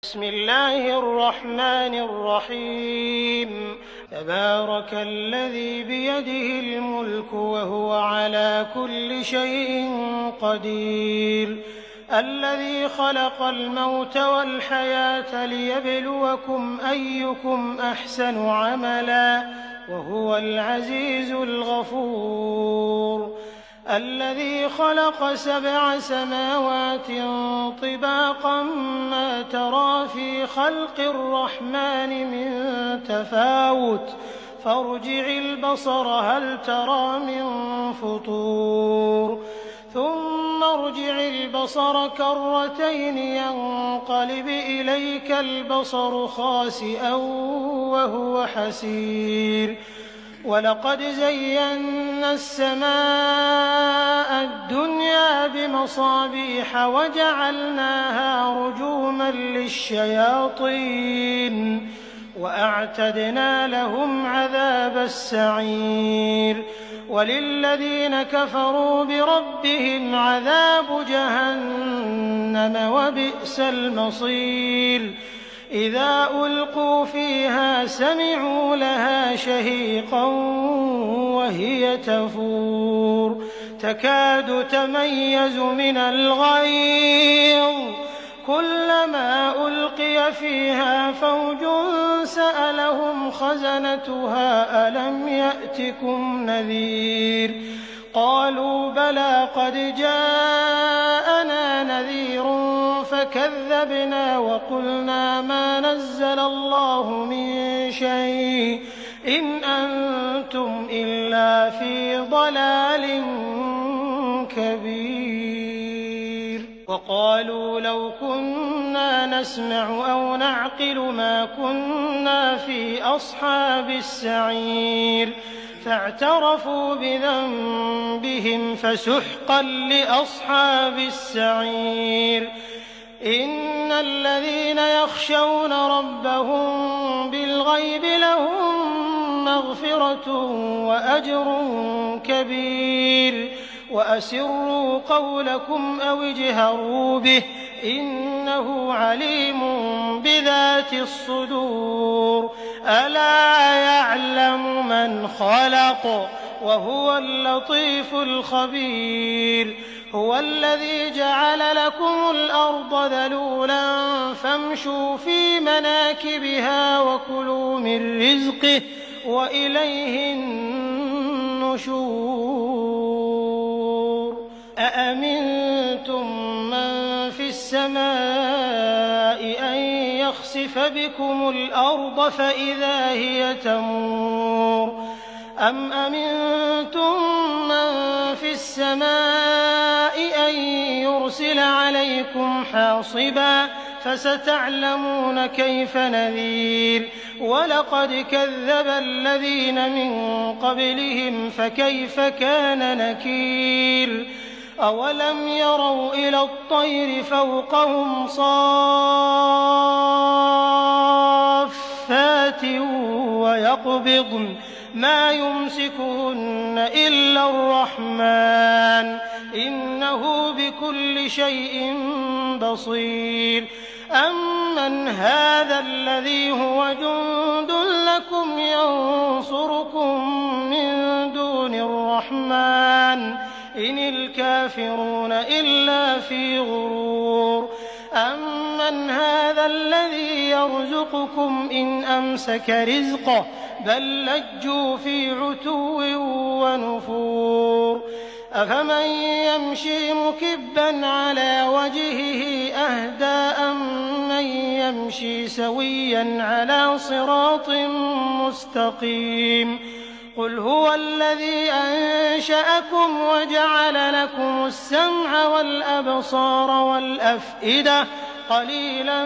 بسم الله الرحمن الرحيم تبارك الذي بيده الملك وهو على كل شيء قدير الذي خلق الموت والحياة ليبلوكم أيكم أحسن عملا وهو العزيز الغفور الذي خلق 7 سماوات طباقا ما ترى في خلق الرحمن من تفاوت فارجع البصر هل ترى من فطور ثم ارجع البصر كرتين ينقلب إليك البصر خاسئا وهو حسير ولقد زينا السماء الدنيا بمصابيح وجعلناها رجوما للشياطين وأعتدنا لهم عذاب السعير وللذين كفروا بربهم عذاب جهنم وبئس المصير إذا ألقوا فيها سمعوا لها شهيقا وهي تفور تكاد تميز من الغيظ كلما ألقي فيها فوج سألهم خزنتها ألم يأتكم نذير قالوا بلى قد جاءنا نذير فكذبنا وقلنا ما نزل الله من شيء إن أنتم إلا في ضلال كبير وقالوا لو كنا نسمع أو نعقل ما كنا في أصحاب السعير فاعترفوا بذنبهم فسحقا لأصحاب السعير إن الذين يخشون ربهم بالغيب لهم مغفرة وأجر كبير وأسروا قولكم أو اجهروا به إنه عليم بذات الصدور ألا يعلم من خلق وهو اللطيف الخبير هو الذي جعل لكم الأرض ذلولا فامشوا في مناكبها وكلوا من رزقه وإليه النشور أأمنتم من في السماء أن يخسف بكم الأرض فإذا هي تمور أم أمنتم من في السماء أن يرسل عليكم حاصبا فستعلمون كيف نذير ولقد كذب الذين من قبلهم فكيف كان نكير أولم يروا إلى الطير فوقهم صافات ويقبضن ما يمسكهن إلا الرحمن إنه بكل شيء بصير أمن هذا الذي هو جند لكم ينصركم من دون الرحمن إن الكافرون إلا في غرور أمن هذا الذي يرزقكم إن أمسك رزقه بل لجوا في عتو ونفور أفمن يمشي مكبا على وجهه أهدى أمن يمشي سويا على صراط مستقيم قل هو الذي أنشأكم وجعل لكم السمع والأبصار والأفئدة قليلا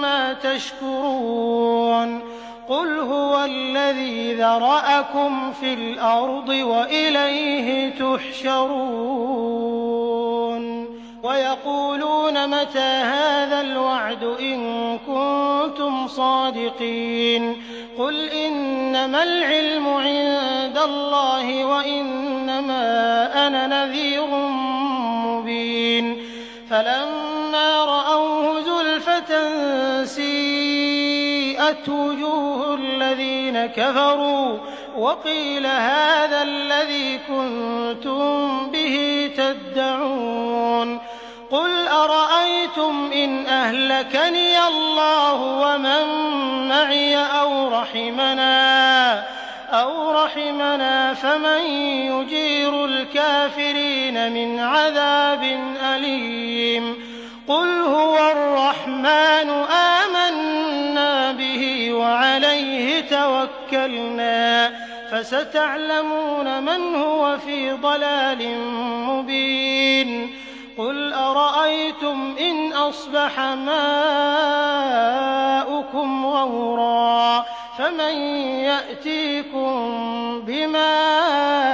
ما تشكرون قل هو الذي ذرأكم في الأرض وإليه تحشرون ويقولون متى هذا الوعد إن كنتم صادقين قل إنما العلم عند الله وإنما أنا نذير مبين فلما رأوه زلفة سِيئَتْ وُجُوهُ الَّذِينَ كَفَرُوا وَقِيلَ هَٰذَا الَّذِي كُنتُم بِهِ تَدَّعُونَ قُلْ أَرَأَيْتُمْ إِنْ أَهْلَكَنِيَ اللَّهُ وَمَن مَّعِيَ أَوْ رَحِمَنَا فَمَن يُجِيرُ الْكَافِرِينَ مِنْ عَذَابٍ أَلِيمٍ قُلْ هُوَ الرَّحْمَٰنُ آمَنَّا بِهِ وَعَلَيْهِ تَوَكَّلْنَا فَسَتَعْلَمُونَ مَنْ هُوَ فِي ضَلَالٍ مُّبِينٍ قُلْ أَرَأَيْتُمْ إِنْ أَصْبَحَ مَاؤُكُمْ غَوْرًا فَمَن يَأْتِيكُم بِمَاءٍ